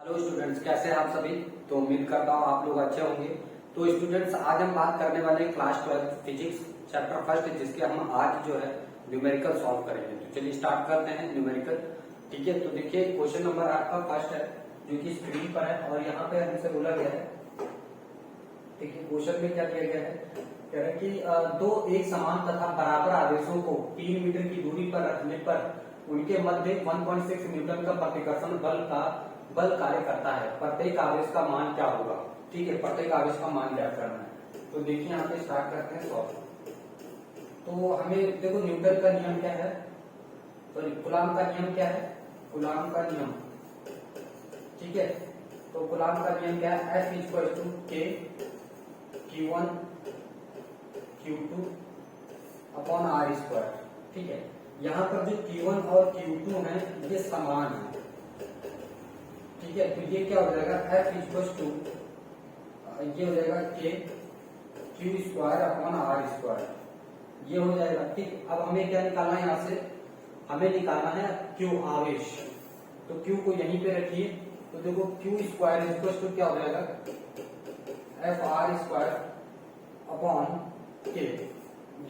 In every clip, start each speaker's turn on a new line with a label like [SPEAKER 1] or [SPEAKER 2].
[SPEAKER 1] Hello students, कैसे हैं आप सभी। तो उम्मीद करता हूँ आप लोग अच्छे होंगे। तो स्टूडेंट्स, आज हम बात करने वाले हैं क्लास 12 फिजिक्स चैप्टर फर्स्ट, जिसके हम आज जो है न्यूमेरिकल सॉल्व करेंगे। तो चलिए स्टार्ट करते हैं न्यूमेरिकल। ठीक है, तो देखिए क्वेश्चन नंबर आपका फर्स्ट है जो कि स्क्रीन पर है और यहाँ पे हमसे बोला गया है। देखिए क्वेश्चन में क्या दिया गया है, कह रहे हैं कि दो एक समान तथा बराबर आवेशों को 3 मीटर की दूरी पर रखने पर उनके मध्य 1.6 न्यूटन का प्रतिकर्षण बल कार्य करता है। प्रत्येक आवेश का मान क्या होगा। ठीक है, प्रत्येक आवेश का मान ज्ञात करना है। तो देखिए यहाँ पे स्टार्ट करते हैं सॉल्व। तो हमें देखो न्यूटन का नियम क्या है, तो कूलाम का नियम क्या है, कूलाम का नियम। ठीक है, तो कूलाम का नियम क्या है, F equal to K Q1 Q2 upon R square. ठीक है, यहाँ पर जो Q1 और Q2 है ये समान है। ठीक है, तो ये क्या हो जाएगा, F इक्वल टू ये हो जाएगा K Q square upon R square, ये हो जाएगा। ठीक, अब हमें क्या निकालना है, यहाँ से हमें निकालना है Q आवेश। तो Q को यहीं पे रखिए, तो देखो Q स्क्वायर इक्वल टू क्या हो जाएगा, F R square upon K,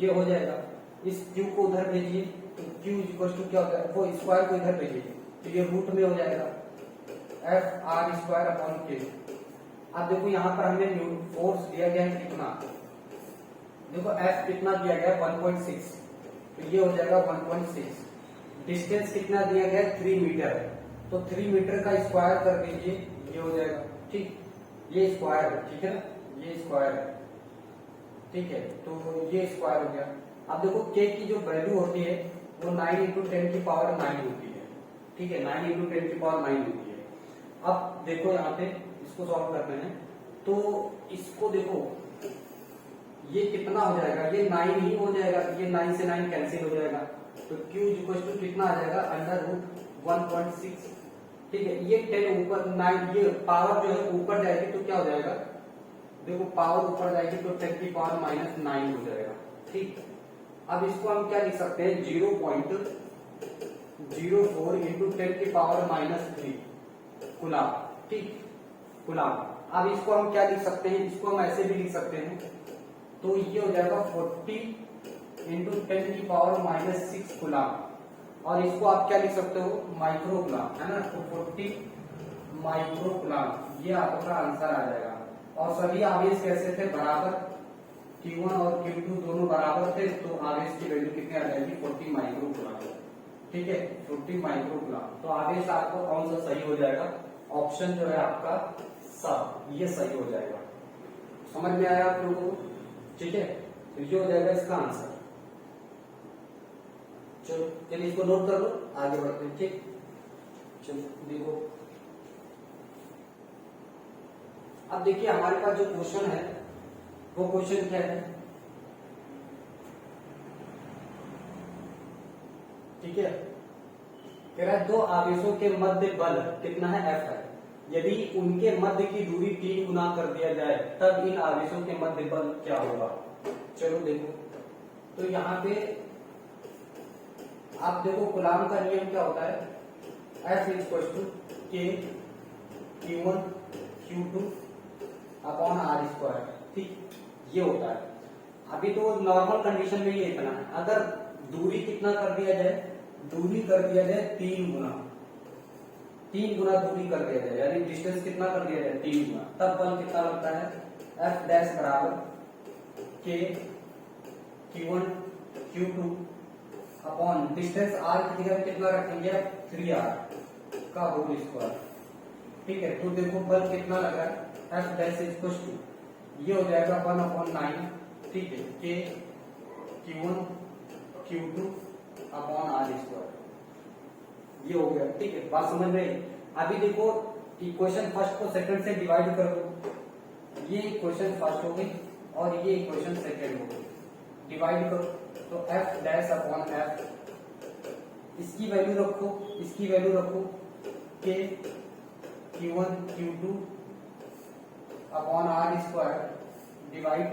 [SPEAKER 1] ये हो जाएगा। इस Q को उधर भेजिए, तो Q इक्वल टू क्या होता है, वो स्क्वायर को इधर भेजिए, तो ये रूट में हो जाएगा F R square upon K। अब देखो यहाँ पर हमें फोर्स दिया गया है कितना, देखो F कितना दिया गया है 1.6, तो ये हो जाएगा 1.6। डिस्टेंस कितना दिया गया है 3 मीटर, तो 3 मीटर का स्क्वायर कर दीजिए, ये हो जाएगा। ठीक, ये स्क्वायर है, ठीक है ना, ये स्क्वायर है। ठीक है, तो ये स्क्वायर हो गया। अब देखो K की जो वैल्यू होती है वो 9 इंटू 10 की पावर 9 होती है। ठीक है, 9 इंटू 10 की पावर 9 होती है। अब देखो यहाँ पे इसको सॉल्व करते हैं, तो इसको देखो ये कितना हो जाएगा, ये 9 ही हो जाएगा, ये 9 से 9 कैंसिल हो जाएगा, तो Q इक्वल टू कितना आ जाएगा, अंडर रूट 1.6। ठीक है, ये 10 ऊपर 9, ये पावर जो है ऊपर जाएगी तो क्या हो जाएगा, देखो पावर ऊपर जाएगी तो 10 की पावर माइनस 9 हो जाएगा। ठीक, अब इसको हम क्या लिख सकते हैं, 0.04 इंटू 10 की पावर माइनस 3 कूलाम। ठीक, कूलाम। अब इसको हम क्या लिख सकते हैं, इसको हम ऐसे भी लिख सकते हैं, तो ये हो जाएगा 40 इंटू 10 की पावर माइनस 6 कूलाम। और इसको आप क्या लिख सकते हो, माइक्रो कूलाम, है ना, तो 40 माइक्रो कूलाम, ये आपका आंसर आ जाएगा। और सभी आवेश कैसे थे, बराबर, Q1 और Q2 दोनों बराबर थे, तो आवेश की वैल्यू कितनी आ जाएगी, 40 माइक्रो कूलाम। ठीक है, 40 माइक्रो कूलाम। तो आवेश आपको कौन सा सही हो जाएगा, ऑप्शन जो है आपका सब, ये सही हो जाएगा। समझ में आया आप लोगों को। ठीक है, तो ये हो जाएगा इसका आंसर। चलो चलिए इसको नोट कर लो, आगे बढ़ते हैं। ठीक, चलो देखो, अब देखिए हमारे पास जो क्वेश्चन है वो क्वेश्चन क्या है। ठीक है, कह रहा है दो आवेशों के मध्य बल कितना है, F है। यदि उनके मध्य की दूरी 3 गुना कर दिया जाए तब इन आवेशों के मध्य बल क्या होगा। चलो देखो, तो यहाँ पे आप देखो कूलाम का नियम क्या होता है, F equal to K Q1 Q2 upon R square. ठीक, ये होता है। अभी तो नॉर्मल कंडीशन में ये इतना है, अगर दूरी कितना कर दिया जाए, दूरी कर दिया जाए 3 गुना, 3 गुना दूरी कर दिया जाए, यानी डिस्टेंस कितना कर दिया जाए 3 गुना, तब बल कितना लगता है, F डैश बराबर K Q1 Q2 upon distance R की जगह कितना रखेंगे, 3R का होल स्क्वायर। ठीक है, तो देखो बल कितना लग रहा है, F डैश इक्वल टू ये हो जाएगा 1/9। ठीक है, K Q1 Q2 upon R square, ये हो गया। ठीक है, बात समझ में। अभी देखो इक्वेशन फर्स्ट को सेकंड से डिवाइड कर दो, ये इक्वेशन फर्स्ट हो गई और ये इक्वेशन सेकंड हो गई, डिवाइड करो, तो F डैश अपॉन F, इसकी वैल्यू रखो, इसकी वैल्यू रखो, K Q1 Q2 upon R square, divide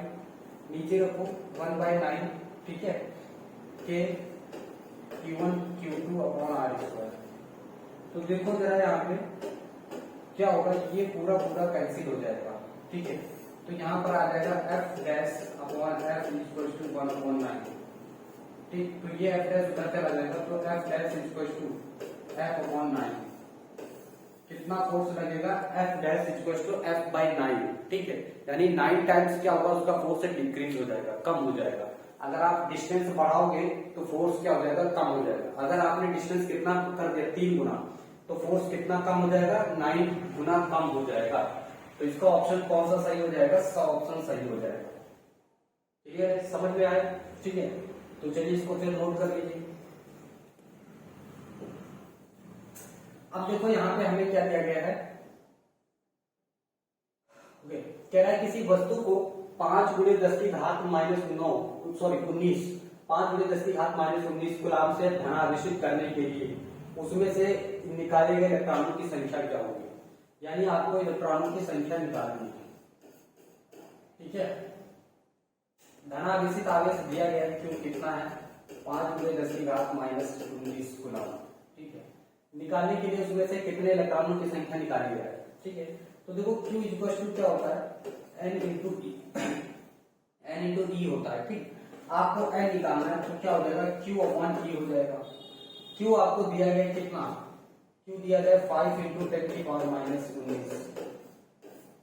[SPEAKER 1] नीचे रखो 1/9। ठीक है, K Q1 Q2 upon R square. तो देखो जरा यहाँ पे क्या होगा, ये पूरा पूरा कैंसिल हो जाएगा, ठीक है। तो यहाँ पर आ जाएगा F dash upon F equal to 1/9, ठीक। तो ये एफ डैश उधर चला जाएगा, तो F dash equal to F upon 9, कितना फोर्स लगेगा, F dash equal to F by 9, ठीक है। यानी 9 टाइम्स क्या होगा, उसका फोर्स डिक्रीज हो जाएगा, कम हो जाएगा। अगर आप डिस्टेंस बढ़ाओगे तो फोर्स क्या हो जाएगा, कम हो जाएगा। अगर आपने डिस्टेंस कितना कर दिया, 3 गुना, तो फोर्स कितना कम हो जाएगा, 9 गुना कम हो जाएगा। तो इसका ऑप्शन कौन सा सही हो जाएगा, इसका ऑप्शन सही हो जाएगा। ठीक है, समझ में आया, ठीक है। तो चलिए इसको फिर नोट कर लीजिए। अब देखो यहाँ पे हमें क्या दिया गया है, ओके, कह रहा है किसी वस्तु को 5 × 10 की घात -9 सॉरी 19 5 × 10 की घात -19 कूलाम से धनावेशित करने के लिए उसमें से निकाले गए इलेक्ट्रॉनों की संख्या क्या होगी। यानी आपको इलेक्ट्रॉनों की संख्या निकालनी है, ठीक है। धनावेशित आवेश दिया गया है, क्यों कितना है, 5 × 10 की घात -19 कूलाम, ठीक है। निकालने के लिए उसमें से कितने इलेक्ट्रॉनों की संख्या निकाली जाए, ठीक है। तो देखो Q इक्वल टू क्या होता है, N इंटू E होता है, ठीक। आपको N निकालना है, तो क्या हो जाएगा, Q अपॉन E हो जाएगा। Q आपको दिया गया कितना, Q दिया गया 5 × 10⁻⁻⁹,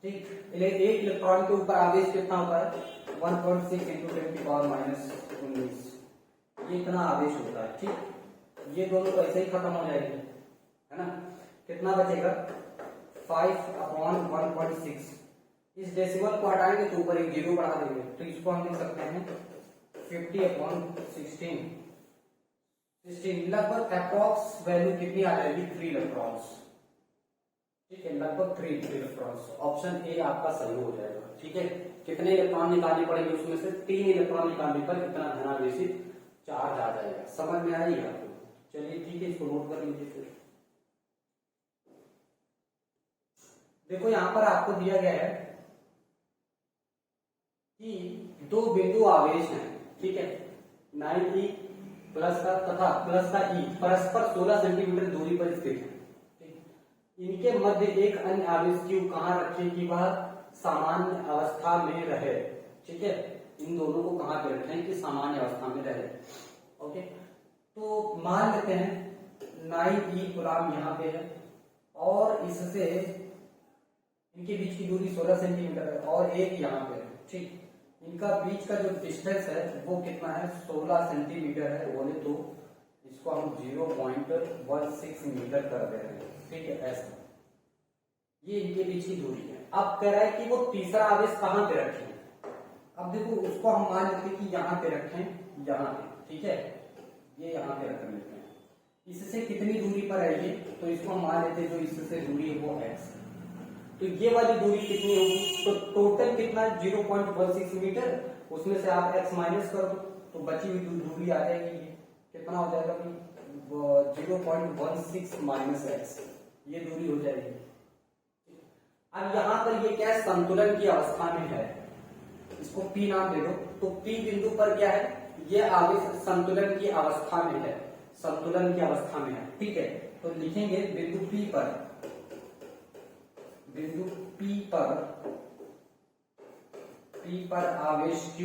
[SPEAKER 1] ठीक। एक इलेक्ट्रॉन के ऊपर आवेश कितना होता है, 1.6 × 10⁻⁹, ये इतना आवेश होता है, ठीक। ये दोनों तो ऐसे ही खत्म हो जाएंगे, है ना। कितना बचेगा, 5/1.6। इस डेसिमल को हटाएंगे तो ऊपर एक जीरो बढ़ा देंगे, तो इसको हम लिख सकते हैं 50/16। लगभग अप्रॉक्स वैल्यू कितनी आ जाएगी, 3 इलेक्ट्रॉन्स, ठीक है, लगभग 3 इलेक्ट्रॉन्स। ऑप्शन ए आपका सही हो जाएगा, ठीक है। कितने इलेक्ट्रॉन निकालने पड़ेंगे, उसमें से 3 इलेक्ट्रॉन निकालने पर कितना धनावेशित चार्ज आ जाएगा। समझ में आई आपको, चलिए ठीक है, इसको नोट कर लीजिए। फिर देखो यहाँ पर आपको दिया गया है कि 2 बिंदु आवेश हैं, ठीक है, 9E प्लस का तथा प्लस का E परस्पर 16 सेंटीमीटर दूरी पर स्थित है, ठीक। इनके मध्य एक अन्य आवेश Q कहाँ रखें कि वह सामान्य अवस्था में रहे, ठीक है। इन दोनों को कहाँ पे रखें कि सामान्य अवस्था में रहे, ओके। तो मान लेते हैं 9E कूलाम यहाँ पे है और इससे इनके बीच की दूरी 16 सेंटीमीटर है और एक यहाँ पे है, ठीक। इनका बीच का जो डिस्टेंस है वो कितना है, 16 सेंटीमीटर है बोले तो इसको हम 0.16 मीटर कर दे रहे हैं, ठीक है, ऐसा। ये इनके बीच की दूरी है। अब कह रहा है कि वो तीसरा आवेश कहाँ पे रखें। अब देखो उसको हम मान लेते हैं कि यहाँ पे रखें, यहाँ पे, ठीक है, ये यहाँ पे रख लेते हैं। इससे कितनी दूरी पर है ये, तो इसको हम मान लेते हैं जो इससे दूरी है वो x। तो ये वाली दूरी कितनी होगी, तो टोटल कितना 0.16 मीटर, उसमें से आप x माइनस कर दो तो बची हुई दूरी आ जाएगी, ये कितना हो जाएगा कि 0.16 माइनस x, ये दूरी हो जाएगी। अब यहाँ पर ये क्या है, संतुलन की अवस्था में है, इसको P नाम दे दो। तो P बिंदु पर क्या है, ये आवेश संतुलन की अवस्था में है, संतुलन की अवस्था में है, ठीक है। तो लिखेंगे बिंदु P पर, बिंदु P पर आवेश Q,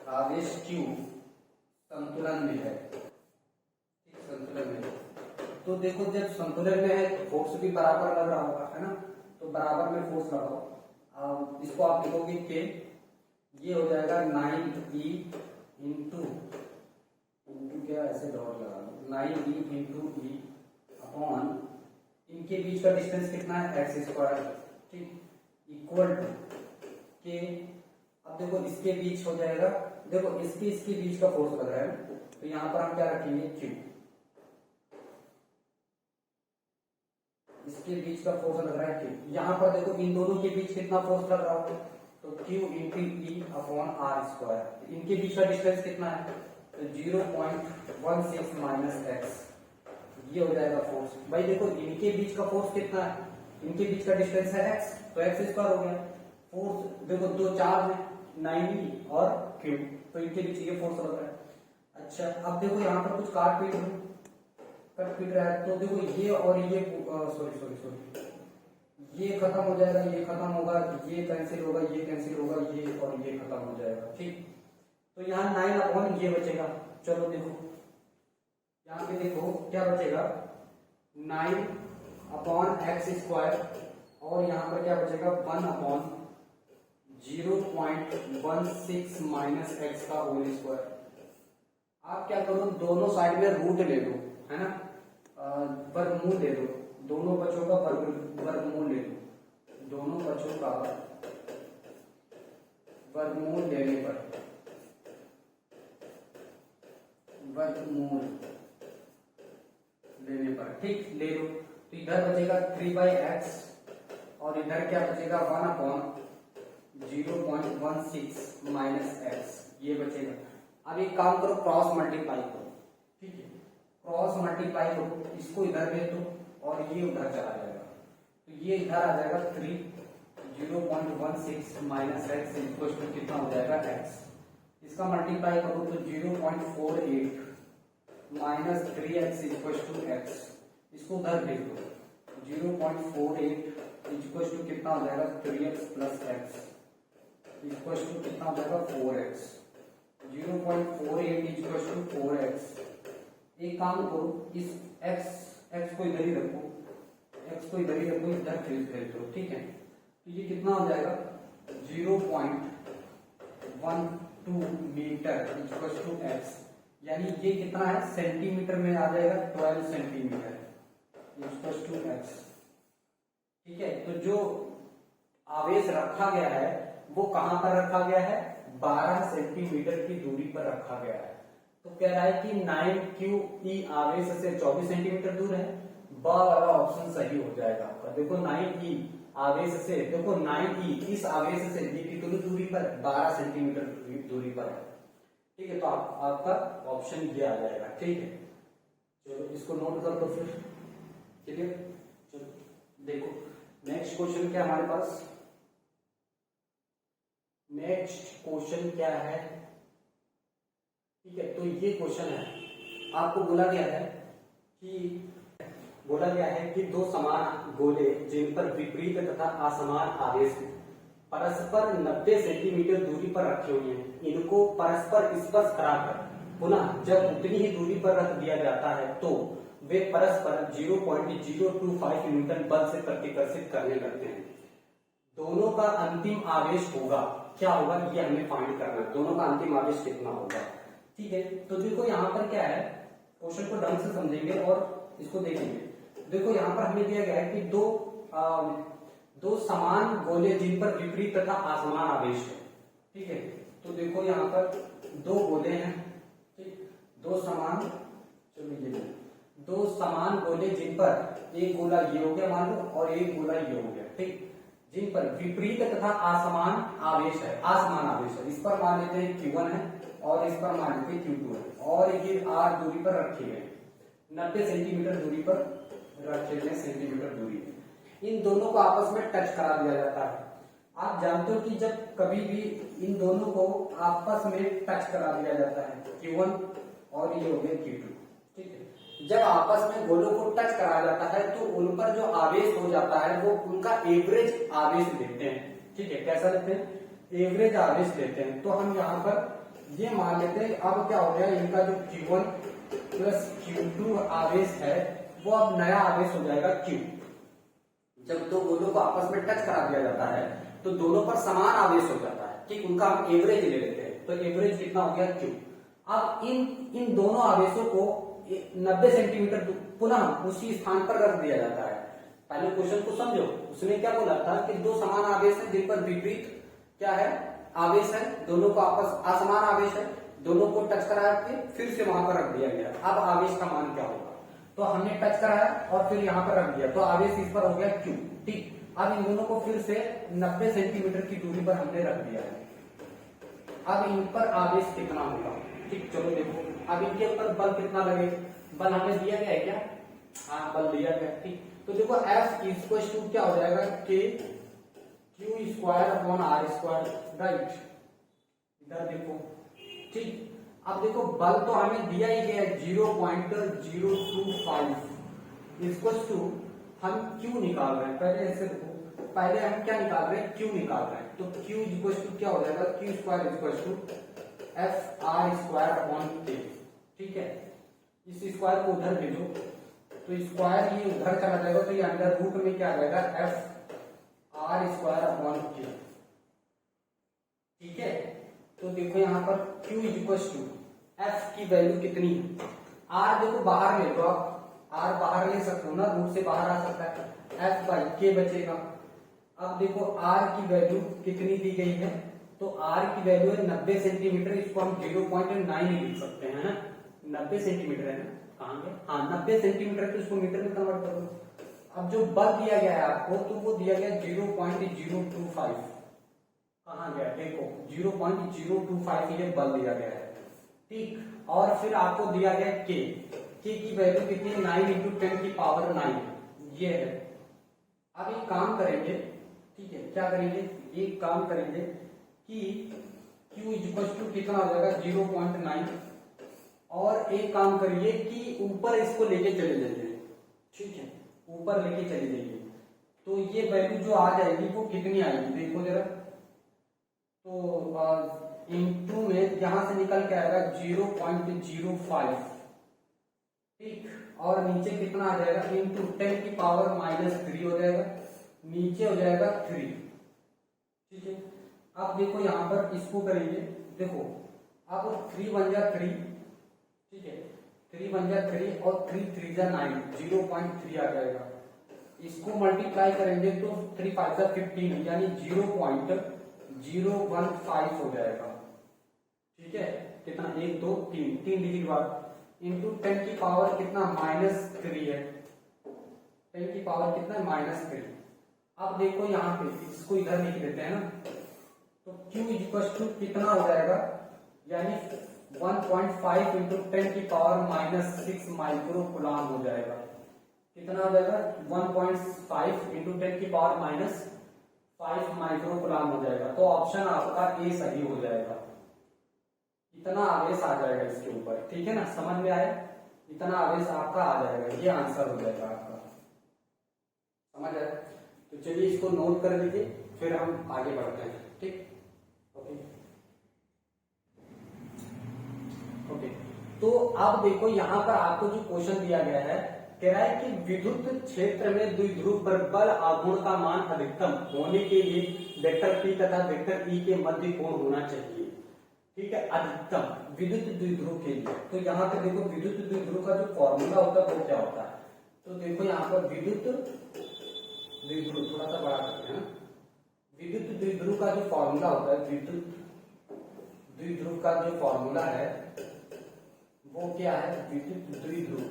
[SPEAKER 1] आवेश Q संतुलन में है, संतुलन में है। तो देखो जब संतुलन में है तो फोर्स भी बराबर लग रहा होगा, है ना, तो बराबर में फोर्स लगाओ। इसको आप लिखोगे के, ये हो जाएगा 9E इंटू क्या, ऐसे डॉट लगा लो, 9E इंटू E अपॉन इनके बीच का डिस्टेंस कितना है, x², ठीक, इक्वल टू के। अब देखो इसके बीच हो जाएगा, देखो इसके बीच का फोर्स लग रहा है, तो यहाँ पर हम क्या रखेंगे Q, इसके बीच का फोर्स लग रहा है Q। यहाँ पर देखो इन दोनों के बीच कितना फोर्स लग रहा होगा, तो Q into E upon r²। इनके बीच का डिस्टेंस कितना है, तो 0.16 माइनस x, ये हो जाएगा फोर्स। भाई देखो इनके बीच का फोर्स कितना है, इनके बीच का डिस्टेंस है x, तो x² हो गया। फोर्स देखो दो चार्ज है, 9E और Q, तो इनके बीच ये फोर्स लग रहा है। अच्छा अब देखो यहाँ पर कुछ काट पीट दो,
[SPEAKER 2] कट पीट रहा है, तो देखो ये और ये सॉरी सॉरी सॉरी, ये खत्म हो जाएगा, ये खत्म होगा, ये कैंसिल होगा, ये कैंसिल होगा, ये और ये खत्म हो जाएगा। ठीक, तो यहाँ 9 अपॉन ये बचेगा। चलो देखो यहाँ पे देखो क्या बचेगा, 9 अपॉन एक्स स्क्वायर, और यहाँ पर क्या बचेगा 1 अपॉन 0.16 माइनस एक्स का होल स्क्वायर। आप क्या करो, दोनों साइड में रूट ले लो, है ना, वर्गमूल ले लो, दोनों बच्चों का वर्गमूल ले लो, दोनों बच्चों का वर्गमूल लेने पर, वर्गमूल लेने पर, ठीक, ले लो। तो इधर बचेगा 3/x और इधर क्या बचेगा 1 अपॉन 0.16 माइनस एक्स, ये बचेगा। अब एक काम करो, क्रॉस मल्टीप्लाई करो, ठीक है, क्रॉस मल्टीप्लाई करो, इसको इधर भेज दो और ये उधर चला जाएगा, तो ये इधर आ जाएगा 3, 0.16 माइनस एक्स इक्वल टू कितना हो जाएगा एक्स। इसका मल्टीप्लाई करो तो 0.48 minus 3x equal to x, इसको उधर भेज दो, 0.48 इक्वल टू कितना हो जाएगा 3x plus x equal to कितना हो जाएगा 4x, 0.48 इक्वल टू 4x। एक काम करो, इस x को इधर ही रखो, x को इधर ही रखो, इधर भेज दो, ठीक है। तो ये कितना हो जाएगा 0.12 मीटर इक्वल टू x, यानी ये कितना है सेंटीमीटर में आ जाएगा 12 सेंटीमीटर इक्वल टू x, ठीक है। तो जो आवेश रखा गया है वो कहां पर रखा गया है, 12 सेंटीमीटर की दूरी पर रखा गया है। तो कह रहा है कि 9QE आवेश से 24 सेंटीमीटर दूर है, ब वाला ऑप्शन सही हो जाएगा आपका। देखो 9E आवेश से, देखो 9E इस आवेश से दी कितनी दूरी पर, 12 सेंटीमीटर दूरी पर है, ठीक है। तो आपका ऑप्शन ये आ जाएगा, ठीक है। चलो इसको नोट कर दो फिर, ठीक है। चलो देखो नेक्स्ट क्वेश्चन क्या हमारे पास, नेक्स्ट क्वेश्चन क्या है, ठीक है। तो ये क्वेश्चन है, आपको बोला गया है कि दो समान गोले जिन पर विपरीत तथा असमान आवेश परस्पर 90 सेंटीमीटर दूरी पर रखे हुए हैं, इनको परस्पर स्पर्श कराकर पुनः जब उतनी ही दूरी पर रख दिया जाता है तो वे परस्पर 0.025 न्यूटन बल से प्रतिकर्षित करने लगते हैं। दोनों का अंतिम आवेश होगा, क्या होगा ये हमें फाइंड करना है, दोनों का अंतिम आवेश कितना होगा, ठीक है। तो देखो यहाँ पर क्या है, क्वेश्चन को ढंग से समझेंगे और इसको देखेंगे। देखो यहाँ पर हमें दिया गया है कि दो समान गोले जिन पर विपरीत तथा असमान आवेश है, ठीक है। तो देखो यहाँ पर दो गोले हैं, ठीक, दो समान, चलो ये दो समान गोले जिन पर एक गोला ये हो गया मान लो और एक गोला ये हो गया, ठीक, जिन पर विपरीत तथा असमान आवेश है, असमान आवेश है, इस पर मान लेते हैं Q1 है और इस पर मान लेते हैं Q2 है, और ये R दूरी पर रखे गए, 90 सेंटीमीटर दूरी पर रखे गए, सेंटीमीटर दूरी। इन दोनों को आपस में टच करा दिया जाता है। आप जानते हो कि जब कभी भी इन दोनों को आपस में टच करा दिया जाता है, Q1 और ये हो गया Q2, ठीक है। जब आपस में गोलों को टच कराया जाता है तो उन पर जो आवेश हो जाता है वो उनका एवरेज आवेश लेते हैं, ठीक है। कैसा लेते हैं, एवरेज आवेश लेते हैं। तो हम यहाँ पर ये मान लेते हैं, अब क्या हो गया, इनका जो Q1 प्लस Q2 आवेश है वो अब नया आवेश हो जाएगा Q। जब दो गोलों को आपस में टच करा दिया जाता है तो दोनों पर समान आवेश हो जाता है, ठीक, उनका हम एवरेज ले लेते हैं, तो एवरेज कितना हो गया Q। अब इन दोनों आवेशों को 90 सेंटीमीटर पुनः उसी स्थान पर रख दिया जाता है। पहले क्वेश्चन को समझो, उसने क्या बोला था कि दो समान आवेश है जिन पर विपरीत क्या है आवेश है, दोनों को आपस असमान आवेश है, दोनों को टच करा के फिर से वहां पर रख दिया गया। अब आवेश का मान क्या होगा, तो हमने टच कराया और फिर यहाँ पर रख दिया तो आवेश इस पर हो गया Q, ठीक। अब इन दोनों को फिर से 90 सेंटीमीटर की दूरी पर हमने रख दिया है। अब इन पर आवेश कितना होगा, ठीक, चलो देखो अब इनके ऊपर बल कितना लगे, बल हमें दिया गया है क्या, हाँ बल दिया गया, ठीक। तो देखो F इक्वल टू क्या हो जाएगा K Q² upon R², right, इधर देखो, ठीक। अब देखो बल तो हमें दिया ही गया है 0.025 इक्वल टू हम क्यू निकाल रहे हैं। पहले ऐसे देखो, पहले हम क्या निकाल रहे हैं, क्यू निकाल रहे हैं। तो क्यू इक्वल टू क्या हो जाएगा, Q square equal to F R square upon T. ठीक है, इस स्क्वायर को उधर भेजो तो स्क्वायर ये उधर चला जाएगा, तो ये अंडर रूट में क्या आ जाएगा, F R square upon T. ठीक है, तो देखो यहाँ पर Q इक्वल टू एफ की वैल्यू कितनी है, आर देखो बाहर ले लो आप, आर बाहर ले सकते हो ना, रूट से बाहर आ सकता है, एफ बाई के बचेगा। अब देखो आर की वैल्यू कितनी दी गई है, तो आर की वैल्यू है 90 सेंटीमीटर, इसको हम 0.9 लिख सकते हैं ना, 90 सेंटीमीटर है ना, कहाँ गए, हाँ 90 सेंटीमीटर, तो इसको मीटर में कन्वर्ट कर दो। अब जो बल दिया गया है आपको, तो वो दिया गया 0.025, कहाँ गया देखो 0.025 ये बल दिया गया है। ठीक, और फिर आपको दिया गया के की वैल्यू कितनी, 9 इंटू 10 की पावर 9 ये है। अब एक काम करेंगे, ठीक है, क्या करेंगे, एक काम करेंगे कि Q इक्वल टू कितना हो जाएगा 0.9, और एक काम करिए कि ऊपर इसको लेके चले जाइए। ठीक है, ऊपर लेके चले जाइए, तो ये वैल्यू जो आ जाएगी वो कितनी आएगी देखो जरा, तो इंटू में यहां से निकल के आएगा 0.05। ठीक, और नीचे कितना आ जाएगा, इंटू 10 की पावर -3 हो जाएगा, नीचे हो जाएगा 3। ठीक है, अब देखो यहां पर इसको करेंगे, देखो अब 3 बन जा 3, ठीक है, 3 बन जा 3 और 3 3 जा 9, 0.3 आ जाएगा। इसको मल्टीप्लाई करेंगे तो 3 5 जा 15, यानी 0.015 हो जाएगा। ठीक है, कितना, 1 2 3 डिजिट बाद, इंटू 10 की पावर कितना, -3 है, 10 की पावर कितना, -3। अब देखो यहाँ पे इसको इधर लिख देते हैं ना, तो Q इक्वल टू कितना हो जाएगा, यानी 1.5 इंटू 10 की पावर -6 माइक्रो कूलम हो जाएगा। कितना हो जाएगा, 1.5 इंटू 10 की पावर -5 माइक्रो कूलम हो जाएगा। तो ऑप्शन आपका ए सही हो जाएगा, इतना आवेश आ जाएगा इसके ऊपर। ठीक है ना, समझ में आया, इतना आवेश आपका आ जाएगा, ये आंसर हो जाएगा आपका, समझ आया। तो चलिए इसको नोट कर लीजिए, फिर हम आगे बढ़ते हैं। ठीक, ओके ओके, तो अब देखो यहाँ पर आपको जो क्वेश्चन दिया गया है, कह रहा है कि विद्युत क्षेत्र में द्विध्रुव पर बल आघूर्ण का मान अधिकतम होने के लिए वेक्टर P तथा वेक्टर E के मध्य कोण होना चाहिए। ठीक है, अधिकतम विद्युत द्विध्रुव के लिए। तो यहाँ पे देखो विद्युत द्विध्रुव का जो फॉर्मूला होता है वो क्या होता है, तो देखो यहाँ पर विद्युत द्विध्रुव थोड़ा सा बड़ा करते हैं, विद्युत द्विध्रुव का जो फॉर्मूला होता है, विद्युत द्विध्रुव का जो फॉर्मूला है वो क्या है, विद्युत द्विध्रुव,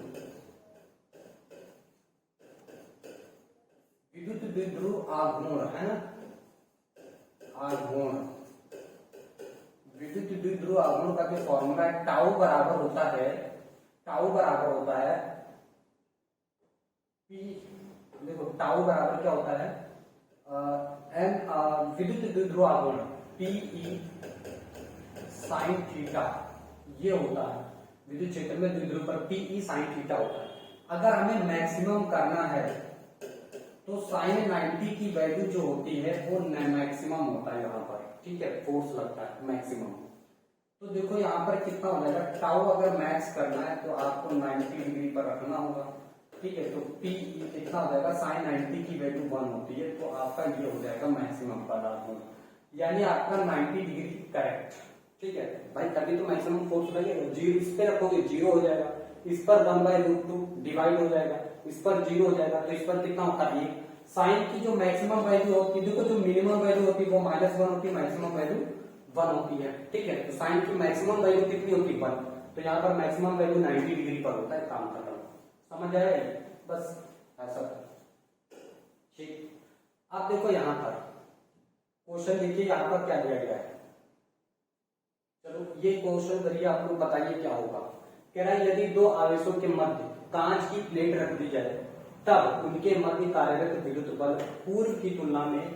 [SPEAKER 2] विद्युत द्विध्रुव आघूर्ण है ना, आघूर्ण, विद्युत द्विध्रुव आघूर्ण का जो फॉर्मूला है, टाउ बराबर होता है P, देखो टाउ बराबर क्या होता है, एन विद्युत द्विध्रुव आघूर्ण PE साइन थीटा, ये होता है विद्युत क्षेत्र में द्विध्रुव पर PE साइन थीटा होता है। अगर हमें मैक्सिमम करना है तो साइन 90 की वैल्यू जो होती है वो मैक्सिमम होता है यहाँ पर। ठीक है, फोर्स लगता है मैक्सिमम। तो देखो यहाँ पर कितना हो जाएगा, टाउ अगर मैक्स करना है तो आपको 90 डिग्री पर रखना होगा। ठीक है, तो P कितना हो जाएगा, साइन 90 की वैल्यू 1 होती है, तो आपका ये हो जाएगा मैक्सिमम पर आपको, यानी आपका 90 डिग्री करेक्ट। ठीक है भाई, तभी तो मैक्सिमम फोर्स लगेगा। जीरो इस पे रखोगे 0 हो जाएगा, इस पर 1/√2 डिवाइड हो जाएगा, इस पर 0 हो जाएगा, तो इस पर कितना होता है, साइन की जो मैक्सिमम वैल्यू होती है, देखो जो मिनिमम वैल्यू होती है वो -1 होती है, मैक्सिमम वैल्यू 1 होती है। ठीक है, तो साइन की मैक्सिमम वैल्यू कितनी होती है, 1, तो यहाँ पर मैक्सिमम वैल्यू 90 डिग्री पर होता है, काम खत्म। समझ आया, बस ऐसा। ठीक, अब देखो यहाँ पर क्वेश्चन देखिए, यहाँ पर क्या दिया गया है, चलो ये क्वेश्चन करिए, आप लोग बताइए क्या होगा। कह रहा है यदि दो आवेशों के मध्य कांच की प्लेट रख दी जाए तब उनके मध्य कार्यरत विद्युत बल पूर्व की तुलना में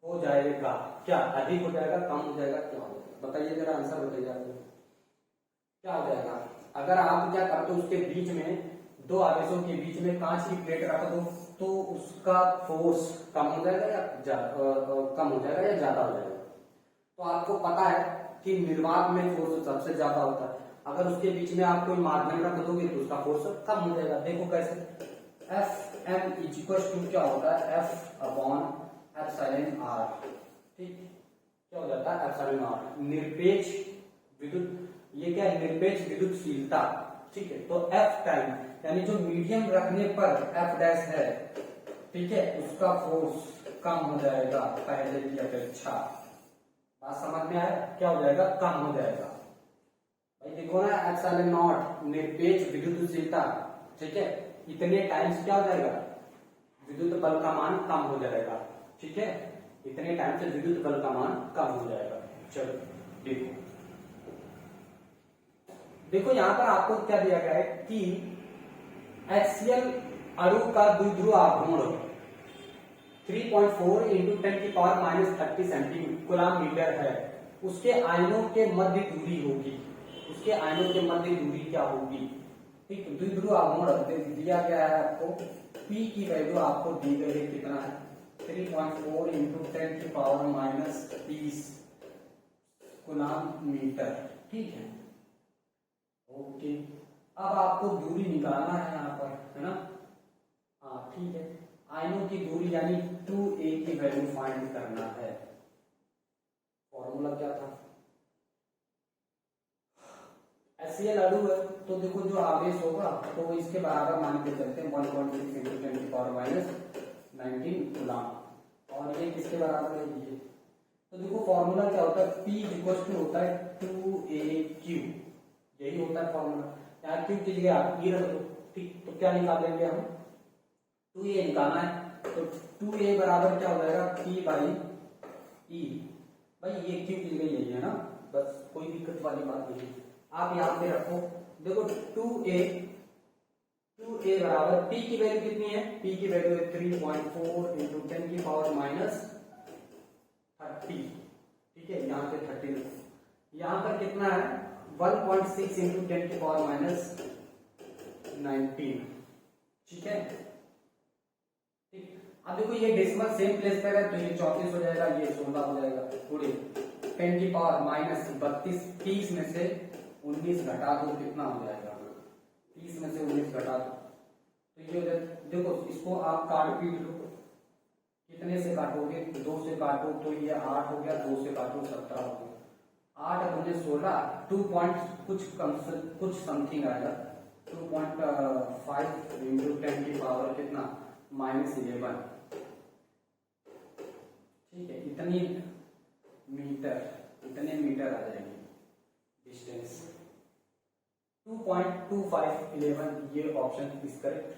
[SPEAKER 2] हो जाएगा क्या, अधिक हो जाएगा, कम हो जाएगा, क्या हो जाएगा, बताइए जरा, आंसर बताइए आप।
[SPEAKER 1] क्या हो जाएगा, अगर आप क्या करते हो उसके बीच में दो आवेशों के बीच में कांच की प्लेट रख दो तो उसका फोर्स कम हो जाएगा या कम हो जाएगा या ज्यादा हो जाएगा। तो आपको पता है कि निर्वात में फोर्स सबसे ज्यादा होता है, अगर उसके बीच में आप कोई माध्यम रख दोगे तो उसका फोर्स कम हो जाएगा। देखो कैसे, एफ एम इक्वल टू क्या होता है, एफ अपॉन एप्सिलॉन आर, ठीक, क्या हो जाता है एप्सिलॉन आर, निरपेक्ष विद्युत, ये क्या है निरपेक्ष विद्युतशीलता, ठीक है। तो एफ टाइम यानी जो मीडियम रखने पर एफ डैश है, ठीक है, उसका फोर्स कम हो जाएगा पहले की अपेक्षा। बात समझ में आया, क्या हो जाएगा, कम हो जाएगा। भाई देखो ना एप्सिलॉन नॉट निरपेक्ष विद्युतशीलता, ठीक है, इतने टाइम्स क्या हो जाएगा, विद्युत बल का मान कम हो जाएगा, ठीक है, इतने टाइम से विद्युत बल का मान कम हो जाएगा। चलो देखो, देखो यहां पर आपको क्या दिया गया है कि HCl अणु का द्विध्रुव आघूर्ण 3.4 इंटू 10⁻³ सेंटीमीटर है, उसके आयनों के मध्य दूरी होगी, उसके आयनों के मध्य दूरी क्या होगी, ठीक, द्विध्रुव आघूर्ण दिया गया है आपको, P की वैल्यू आपको दी गई है कितना है 3.4 इंटू 10⁻³ मीटर, ठीक है, ओके। अब आपको दूरी निकालना है यहाँ पर, है ना, हाँ ठीक है, आयनों की दूरी यानी 2a की वैल्यू फाइंड करना है। फॉर्मूला क्या था, HCl अणु है तो देखो जो आवेश होगा तो इसके बराबर मान के चलते हैं 1.6 इंटू 10⁻19 कूलम, और ये किसके बराबर है ये, तो देखो फॉर्मूला क्या होता है, P इक्वल टू होता है 2aq, यही होता है फॉर्मूला। यहाँ क्यू की जगह आप ई रख दो, ठीक, तो क्या निकालेंगे हम, 2a निकालना है, तो 2a बराबर क्या हो जाएगा P बाई ई, भाई ये क्यू की जगह यही है ना, बस कोई दिक्कत वाली बात नहीं, आप यहाँ पे रखो। देखो 2a बराबर P की वैल्यू कितनी है, P की वैल्यू है 3.4 इंटू 10⁻30, ठीक है, यहाँ पे 30, यहाँ पर कितना है 1.6 इंटू 10⁻19, ठीक है, ठीक। अब देखो ये डेसिमल सेम प्लेस पर है तो ये 34 हो जाएगा, ये 16 हो जाएगा, पूरे 10⁻32, 30 में से 19 घटा दो कितना हो जाएगा, 30 में से 19 घटा दो तो ये देखो, इसको आप काट पीट लो, कितने से काटोगे, 2 से काटो तो ये 8 हो गया, 2 से काटो 17 हो गया, 8 दूने 16, 2 पॉइंट कुछ समथिंग आएगा, 2.5 इंटू 10 की पावर कितना -11, ठीक है, इतने मीटर आ जाएगी डिस्टेंस, 2.2511, ये ऑप्शन इज करेक्ट,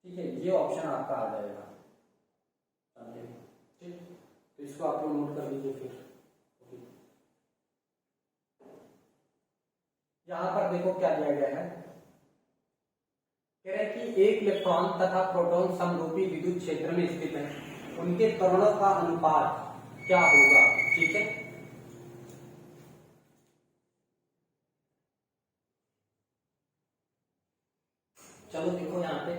[SPEAKER 1] ठीक है, ये ऑप्शन आपका आ जाएगा, ठीक, तो इसको आप लोग नोट कर लीजिए। फिर यहां पर देखो क्या दिया गया है, कह रहे हैं कि एक इलेक्ट्रॉन तथा प्रोटॉन समरूपी विद्युत क्षेत्र में स्थित है, उनके त्वरणों का अनुपात क्या होगा, ठीक है, चलो देखो यहाँ पे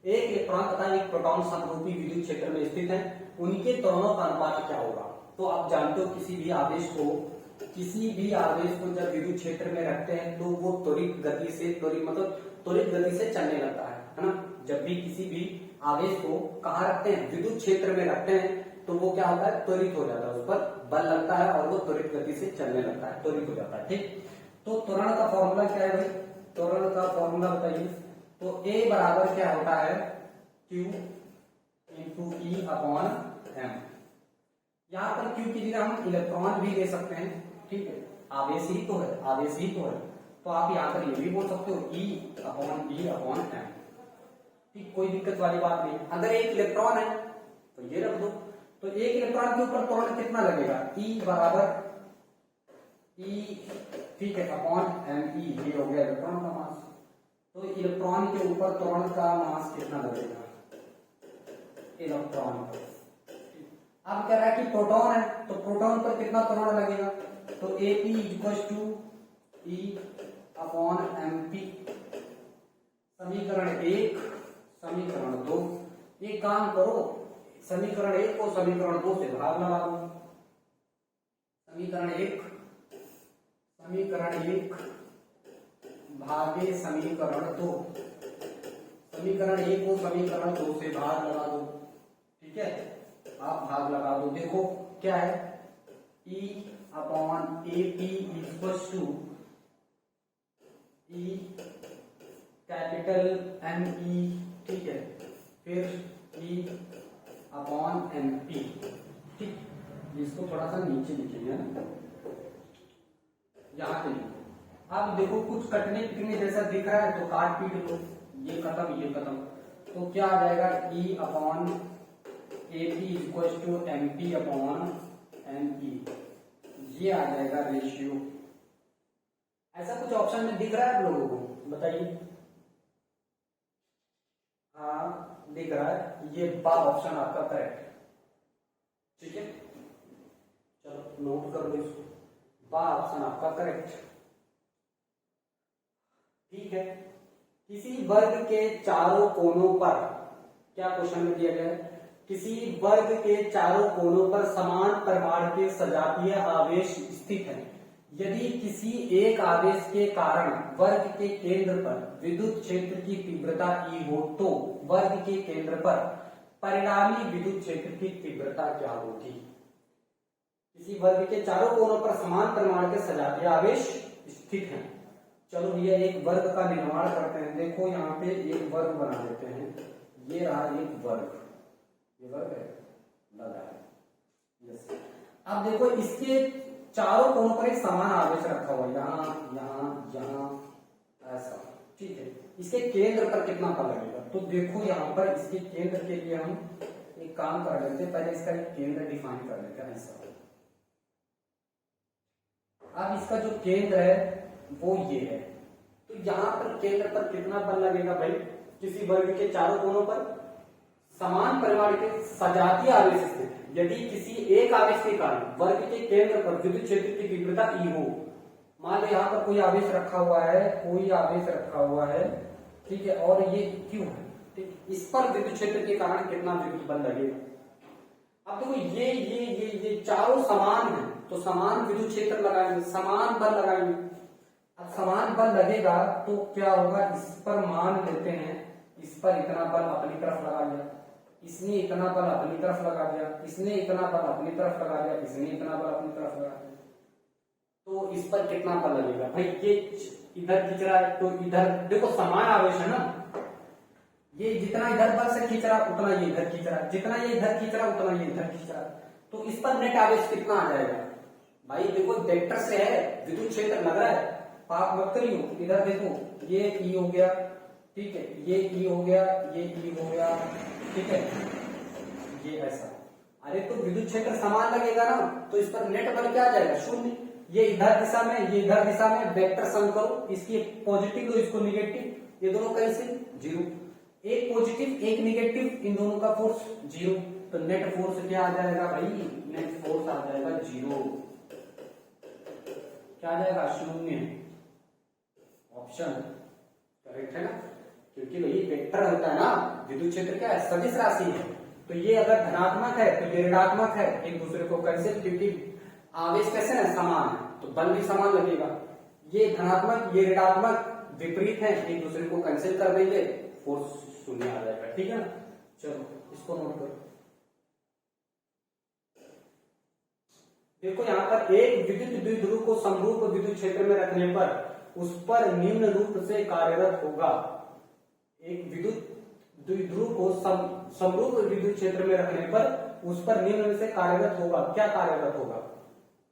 [SPEAKER 1] एक इलेक्ट्रॉन तथा एक प्रोटॉन समरूपी विद्युत क्षेत्र में स्थित है, उनके त्वरणों का अनुपात क्या होगा। तो आप जानते हो किसी भी आवेश को जब विद्युत क्षेत्र में रखते हैं तो वो त्वरित गति से चलने लगता है ना। जब भी किसी भी आवेश को कहाँ रखते हैं, विद्युत क्षेत्र में रखते हैं तो वो क्या होता है, त्वरित हो जाता है, उस पर बल लगता है और वो त्वरित गति से चलने लगता है, त्वरित हो जाता है, ठीक। तो त्वरण का फॉर्मूला क्या है भाई, त्वरण का फॉर्मूला बताइए। तो A बराबर क्या होता है, Q into E upon M. यहाँ पर Q की जगह हम इलेक्ट्रॉन भी ले सकते हैं, ठीक है, आवेश ही तो है, तो आप यहाँ पर ये भी बोल सकते हो E अपॉन एम, ठीक, कोई दिक्कत वाली बात नहीं। अगर एक इलेक्ट्रॉन है तो ये रख दो, तो एक इलेक्ट्रॉन के ऊपर त्वरण कितना लगेगा, E बराबर E, ठीक है, अपॉन एम, ये हो गया इलेक्ट्रॉन का मास। तो इलेक्ट्रॉन के ऊपर त्वरण का मास कितना लगेगा, इलेक्ट्रॉन पर। अब कह रहा है कि प्रोटॉन है तो प्रोटॉन पर कितना त्वरण लगेगा, तो AP equal to E upon MP। समीकरण 1, समीकरण 2। एक काम करो, समीकरण 1 को समीकरण 2 से भाग लगा दो। समीकरण 1 भागे समीकरण 2। समीकरण 1 को समीकरण 2 से भाग लगा दो। ठीक है, आप भाग लगा दो। देखो क्या है, E upon AP equals to E capital ME। ठीक है, फिर E अपॉन MP। ठीक, इसको थोड़ा सा नीचे लिखेंगे ना, यहाँ पे लिखो। अब देखो कुछ कटने पिटने जैसा दिख रहा है तो काट पीट लो, ये खत्म ये खत्म। तो क्या आ जाएगा, E upon AP equal to MP upon ME। ये आ जाएगा रेशियो। ऐसा कुछ ऑप्शन में दिख रहा है आप लोगों को, बताइए। हाँ दिख रहा है, ये बा ऑप्शन आपका करेक्ट है। ठीक है, चलो नोट कर लो इसको, बा ऑप्शन आपका करेक्ट। ठीक है, किसी वर्ग के चारों कोनों पर, क्या क्वेश्चन में दिया गया है, किसी वर्ग के चारों कोनों पर समान परिमाण के सजातीय आवेश स्थित है। यदि किसी एक आवेश के कारण वर्ग के केंद्र पर विद्युत क्षेत्र की तीव्रता E हो तो वर्ग के केंद्र पर परिणामी विद्युत क्षेत्र की तीव्रता क्या होगी। किसी वर्ग के चारों कोनों पर समान परिमाण के सजातीय आवेश स्थित हैं। चलो भैया एक वर्ग का निर्माण करते हैं। देखो यहाँ पे एक वर्ग बना देते हैं, ये रहा एक वर्ग, ये वर्ग है लगा है। यस, अब देखो इसके चारों कोनों पर एक समान आवेश रखा हुआ है, यहाँ यहाँ यहाँ ऐसा। ठीक है, इसके केंद्र पर कितना बल लगेगा। तो देखो यहाँ पर इसके केंद्र के लिए हम एक काम कर लेते हैं, पहले इसका एक केंद्र डिफाइन कर लेते हैं ऐसा। अब इसका जो केंद्र है वो ये है, तो यहाँ पर केंद्र पर कितना बल लगेगा भाई, किसी वर्ग के चारों कोनों पर समान परिमाण के सजातीय आवेश स्थित। यदि किसी एक आवेश के कारण वर्ग के केंद्र पर विद्युत क्षेत्र की तीव्रता E हो, मान लो यहाँ पर कोई आवेश रखा हुआ है, कोई आवेश रखा हुआ है, ठीक है, और ये Q है, ठीक, इस पर विद्युत क्षेत्र के कारण कितना विद्युत बल लगेगा। अब देखो ये चारों समान है, तो समान विद्युत क्षेत्र लगाएंगे, समान बल लगाएंगे। अब समान बल लगेगा तो क्या होगा, इस पर मान लेते हैं, इस पर इतना बल अपनी तरफ लगा दिया, इसने इतना बल अपनी तरफ लगा दिया, इसने इतना बल अपनी तरफ लगा दिया, इसने इतना बल अपनी तरफ लगा दिया, तो इस पर कितना बल लगेगा भाई। ये इधर खींच रहा है तो इधर देखो समान आवेश है ना, ये जितना इधर बल से खींच रहा उतना ये इधर खींच रहा, जितना ये इधर खींच रहा उतना ये इधर खींच रहा, तो इस पर नेट आवेश कितना आ जाएगा भाई। देखो वेक्टर से है, विद्युत क्षेत्र लग रहा है, पाप मत करियो, इधर देखो ये E हो गया, ठीक है, ये E हो गया, ये E हो गया, ठीक है, ये ऐसा। अरे तो विद्युत क्षेत्र समान लगेगा ना, तो इस पर नेट बल क्या आ जाएगा, शून्य। ये इधर दिशा में, ये इधर दिशा में, वेक्टर सम करो, इसकी पॉजिटिव लो, इसको निगेटिव, ये दोनों कैसे जीरो, एक पॉजिटिव एक निगेटिव, इन दोनों का फोर्स जीरो, तो नेट फोर्स क्या आ जाएगा भाई, नेट फोर्स आ जाएगा जीरो, क्या आ जाएगा, शून्य। ऑप्शन करेक्ट है ना, क्योंकि भाई वेक्टर होता है ना, विद्युत क्षेत्र क्या है, सदिश राशि है, तो ये अगर धनात्मक है तो ये ऋणात्मक है, एक दूसरे को कैंसिल, क्योंकि आवेश कैसे है, समान है, तो बल भी समान लगेगा। ये धनात्मक ये ऋणात्मक विपरीत है, एक दूसरे को कैंसिल कर देंगे, फोर्स शून्य आ जाएगा। ठीक है ना, चलो इसको नोट करो। देखो यहाँ पर एक विद्युत द्विध्रुव को समरूप विद्युत क्षेत्र में रखने पर उस पर निम्न रूप से कार्यरत होगा। एक विद्युत द्विध्रुव को समरूप विद्युत क्षेत्र में रखने पर उस पर निम्न से कार्यरत होगा। क्या कार्यरत होगा,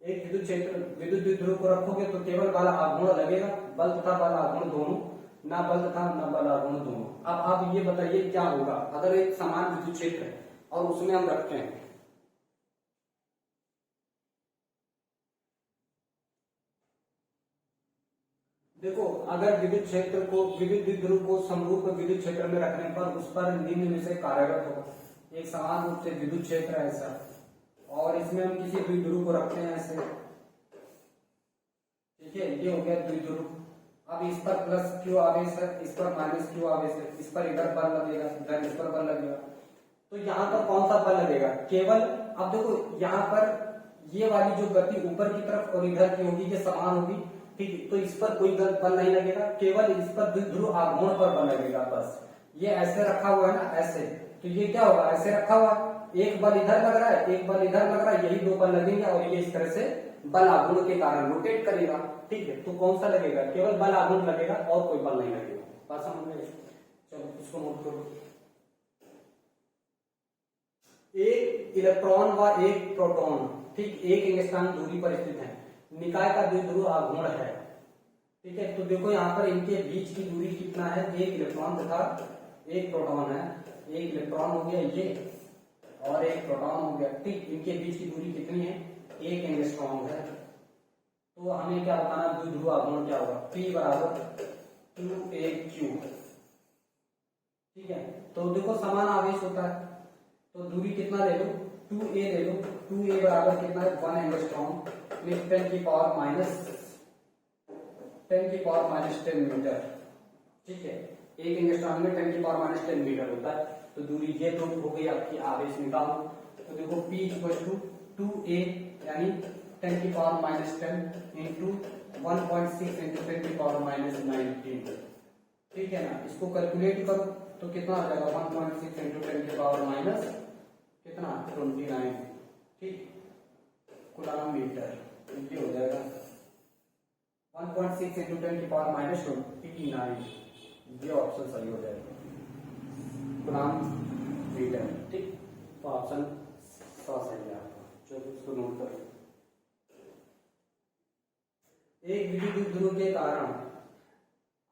[SPEAKER 1] एक विद्युत क्षेत्र विद्युत द्विध्रुव को रखोगे तो केवल बल आघूर्ण लगेगा, बल तथा बल आघूर्ण दोनों, ना बल तथा न बल आघूर्ण दोनों। अब आप ये बताइए क्या होगा अगर एक समान विद्युत क्षेत्र है और उसमें हम रखते हैं, देखो अगर विद्युत क्षेत्र को विद्युत द्विध्रुव को समरूप विद्युत क्षेत्र में रखने पर उस पर निम्न में से कार्यरत होगा। एक समान रूप से विद्युत क्षेत्र है ऐसा, और इसमें हम किसी द्विध्रुव को रखते हैं ऐसे, ठीक है, ये हो गया द्विध्रुव। अब इस पर प्लस क्यू आवेश है, इस पर माइनस क्यू आवेश है, इस पर इधर बल लगेगा, इधर इस पर बल लगेगा। तो यहाँ पर कौन सा बल लगेगा? केवल अब देखो यहाँ पर ये वाली जो गति ऊपर की तरफ और इधर की होगी ये समान होगी, ठीक है, तो इस पर कोई बल नहीं लगेगा, केवल इस पर द्विध्रुव आघूर्ण पर बल लगेगा बस। ये ऐसे रखा हुआ है ना, ऐसे, तो ये क्या होगा? ऐसे रखा हुआ, एक बल इधर लग रहा है, एक बल इधर लग रहा है, यही दो बल लगेंगे और ये इस तरह से बल आघूर्ण के कारण रोटेट करेगा, ठीक है। तो कौन सा लगेगा? केवल बल आघूर्ण लगेगा और कोई बल नहीं लगेगा। बात समझ में? चलो इसको नोट करो। एक इलेक्ट्रॉन व एक प्रोटॉन, ठीक, एक एंगस्ट्रॉम दूरी पर स्थित है, निकाय का द्विध्रुव आघूर्ण है, ठीक है। तो देखो यहाँ पर इनके बीच की दूरी कितना है? एक इलेक्ट्रॉन तथा एक प्रोटॉन है। एक इलेक्ट्रॉन हो गया ये और एक प्रोटॉन हो गया, ठीक। इनके बीच की दूरी कितनी है? एक एंगस्ट्रॉम है। तो हमें क्या बताना? द्विध्रुव आघूर्ण क्या होगा? P बराबर 2AQ, ठीक है। तो देखो समान आवेश होता है, तो दूरी कितना ले लो? 2A ले लो। 2A बराबर कितना है? 1 एंगस्ट्रॉम में 10 की पावर माइनस 10 मीटर, ठीक है। एक एंगस्ट्रॉम में 10 की पावर माइनस 10 मीटर होता है। तो दूरी ये तो हो गई आपकी, आवेश निकालो। तो देखो P इक्वल टू 2A यानी 10 की पावर माइनस 10 इंटू 1.6 इंटू 10 की पावर माइनस 19, ठीक है ना। इसको कैलकुलेट करो तो कितना आ जाएगा? 1.6 इंटू 10 की पावर माइनस कितना? 29, ठीक, कूलम मीटर। ये हो जाएगा 1.6 इंटू 10 की पावर माइनस 29, ये ऑप्शन सही हो जाएगा, कूलम मीटर, ठीक। तो ऑप्शन सही है आपका। चलो इसको नोट करो। एक विद्युत ध्रुव के कारण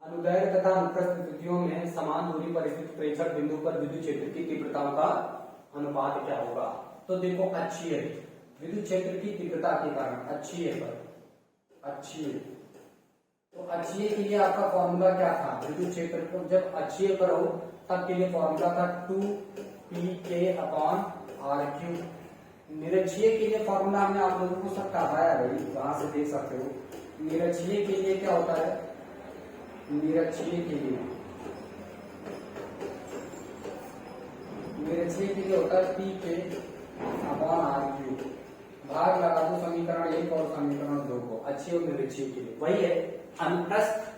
[SPEAKER 1] अनुदैर्घ्य तथा अनुप्रस्थ स्थितियों में समान दूरी पर स्थित प्रेक्षक बिंदु पर विद्युत क्षेत्र की तीव्रताओं का अनुपात क्या होगा? तो देखो अक्षीय विद्युत क्षेत्र की तीव्रता के कारण अक्षीय तो अक्षीय के लिए आपका फॉर्मूला क्या था? विद्युत क्षेत्र को जब अक्षीय पर हो तब के लिए फॉर्मूला था 2pk/r3। निरक्षीय के लिए फॉर्मूला हमने आप लोगों को सब कराया भाई, वहां से देख सकते हो। निरक्षीय के लिए क्या होता है? निरक्षीय के लिए होता है pk/r3। भाग लगा दो समीकरण 1 और समीकरण 2 को, अक्षीय और निरक्षीय के लिए। वही है अनुप्रस्थ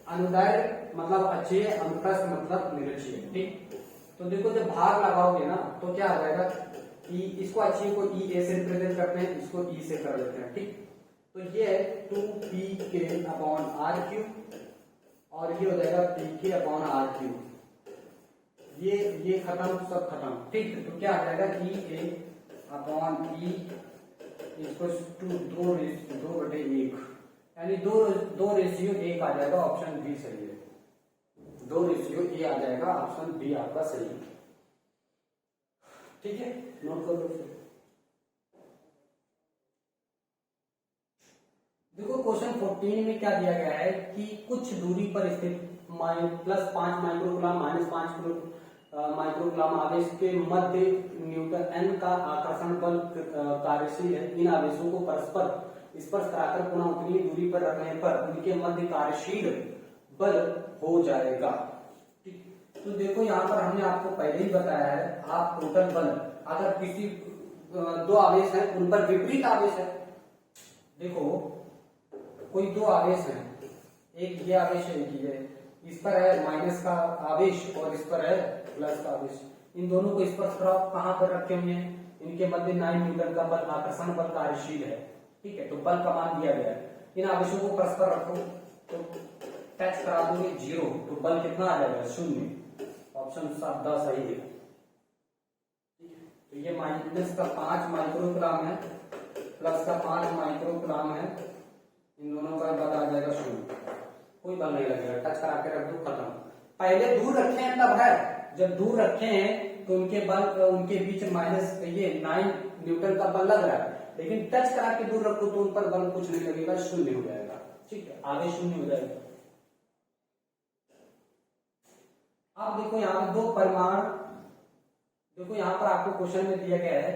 [SPEAKER 1] अनुदैर्घ्य मतलब अक्षीय, अनुप्रस्थ मतलब निरक्षीय, ठीक। तो देखो जब भाग लगाओगे ना तो क्या आ जाएगा? इसको अक्षीय को EA से रिप्रेजेंट करते हैं, इसको E से कर देते हैं, ठीक। तो ये है 2pk/r3 और ये हो जाएगा pk/r3। ये खत्म, सब खत्म, ठीक। तो क्या आ जाएगा? EA/E इक्वल्स टू 2/1 यानी 2:1 आ जाएगा। ऑप्शन बी सही है, 2:A आ जाएगा। ऑप्शन बी आपका सही है, ठीक है। नोट कर लो। देखो क्वेश्चन 14 में क्या दिया गया है कि कुछ दूरी पर स्थित +5 माइक्रोकूलम -5 माइक्रोकूलम आवेश के मध्य न्यूटन n का आकर्षण बल कार्यशील है। इन आवेशों को परस्पर स्पर्श कराकर पुनः उतनी दूरी पर रखने पर उनके मध्य कार्यशील बल हो जाएगा, ठीक। तो देखो यहाँ पर हमने आपको पहले ही बताया है, आप टोटल बल अगर किसी दो आवेश है उन पर विपरीत आवेश है, देखो कोई दो आवेश है, एक ये आवेश है, एक ये, इस पर है माइनस का आवेश और इस पर है प्लस का आवेश। इन दोनों को स्पर्श कराओ, कहां पर रखे हुए हैं? इनके मध्य 9 न्यूटन का बल आकर्षण बल कार्यशील है, ठीक है। तो बल का मान दिया गया है, इन आवेशों को परस्पर रखो तो टच करा दोगे 0, तो बल कितना आ जाएगा? 0। ऑप्शन 7 सही है। तो ये माइनस का 5 माइक्रोग्राम है, प्लस का 5 माइक्रोग्राम है, इन दोनों का बल आ जाएगा 0। कोई बल नहीं लगेगा, टच करा के रख दो, खत्म। पहले दूर रखे हैं तब है, जब दूर रखे हैं तो उनके बल उनके बीच माइनस ये 9 न्यूटन का बल लग रहा है, लेकिन टच करा के दूर रखो तो उन पर बल कुछ नहीं लगेगा, 0 हो जाएगा, ठीक है। आगे 0 हो जाएगा। अब देखो यहाँ पर दो परमाणु, देखो यहाँ पर आपको क्वेश्चन में दिया गया है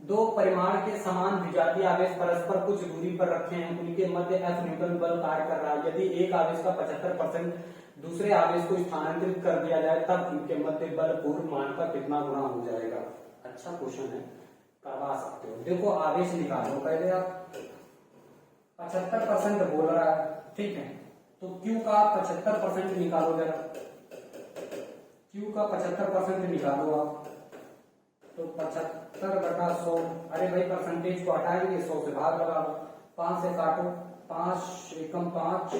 [SPEAKER 2] दो परिमाण के समान विजातीय आवेश परस्पर कुछ दूरी पर रखे हैं, उनके मध्य F न्यूटन बल कार्य कर रहा है। यदि एक आवेश का 75% दूसरे आवेश को स्थानांतरित कर दिया जाए तब इनके मध्य बल पूर्व मान का कितना गुना हो जाएगा। अच्छा क्वेश्चन है, करवा सकते हो। देखो आवेश निकालो, पहले आप 75% बोल रहा है, ठीक है, तो Q का 75% निकालो जरा, Q का 75% निकालो आप, तो 75/100, अरे भाई परसेंटेज को हटाएंगे, 100 से भाग लगा दो, 5 से काटो, 5 एकम 5,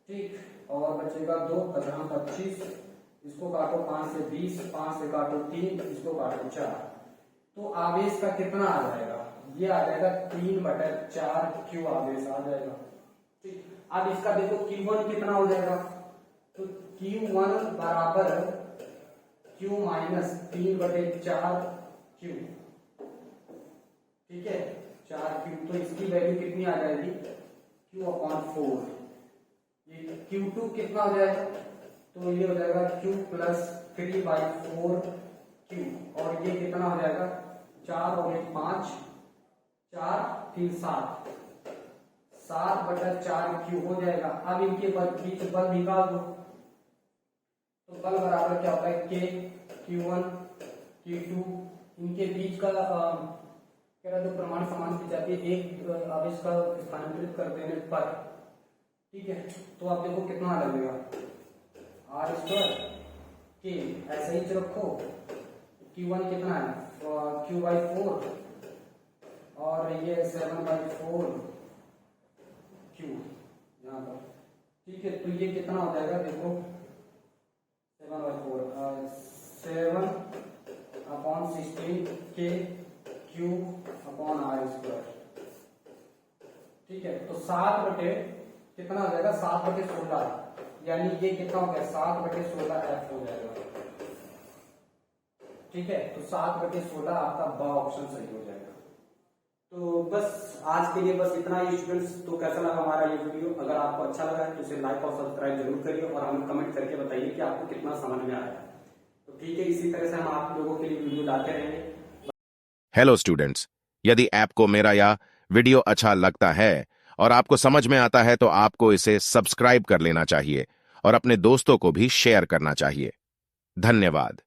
[SPEAKER 2] ठीक, और बचेगा 2, 25, इसको काटो 5 से 20, 5 से काटो 3, इसको काटो 4, तो आवेश का कितना आ जाएगा, ये आ जाएगा 3/4 Q आवेश आ जाएगा, ठीक। अब इसका देखो Q1 कितना हो जाएगा, तो Q1 बराबर Q माइनस 3/4 Q, ठीक है, 4Q, तो इसकी वैल्यू कितनी आ जाएगी, Q/4। ये Q2 कितना हो जाएगा, तो ये हो जाएगा Q प्लस 3/4 Q, और ये कितना हो जाएगा, 4 और 1 5, 4 3 7, 7/4 Q हो जाएगा। अब इनके बीच बल निकाल दो, तो बल बराबर क्या होता है, K, Q1 Q2, इनके बीच का कह रहा, जो प्रमाण समान की जाती है एक आवेश का स्थानांतरित कर देने पर, ठीक है, तो आप देखो कितना लगेगा, R² K, ऐसे ही रखो, Q1 कितना है, Q/4, और ये 7/4 Q यहाँ पर, ठीक है, तो ये कितना हो जाएगा, देखो 7/4, 7/16 K Q/R², ठीक है, तो 7 बटे कितना हो जाएगा, 7/16, यानी ये कितना हो गया, 7/16 F हो जाएगा, ठीक है, तो 7/16 आपका ब ऑप्शन सही हो जाएगा। तो बस आज के लिए बस इतना ही स्टूडेंट्स। तो कैसा लगा हमारा ये वीडियो, अगर आपको अच्छा लगा है तो इसे लाइक और सब्सक्राइब जरूर करिए, और हमें कमेंट करके बताइए कि आपको कितना समझ में आया। तो ठीक है, इसी तरह से हम आप लोगों के लिए वीडियो लाते रहेंगे।
[SPEAKER 3] हेलो स्टूडेंट्स, यदि आपको मेरा यह वीडियो अच्छा लगता है और आपको समझ में आता है तो आपको इसे सब्सक्राइब कर लेना चाहिए और अपने दोस्तों को भी शेयर करना चाहिए। धन्यवाद।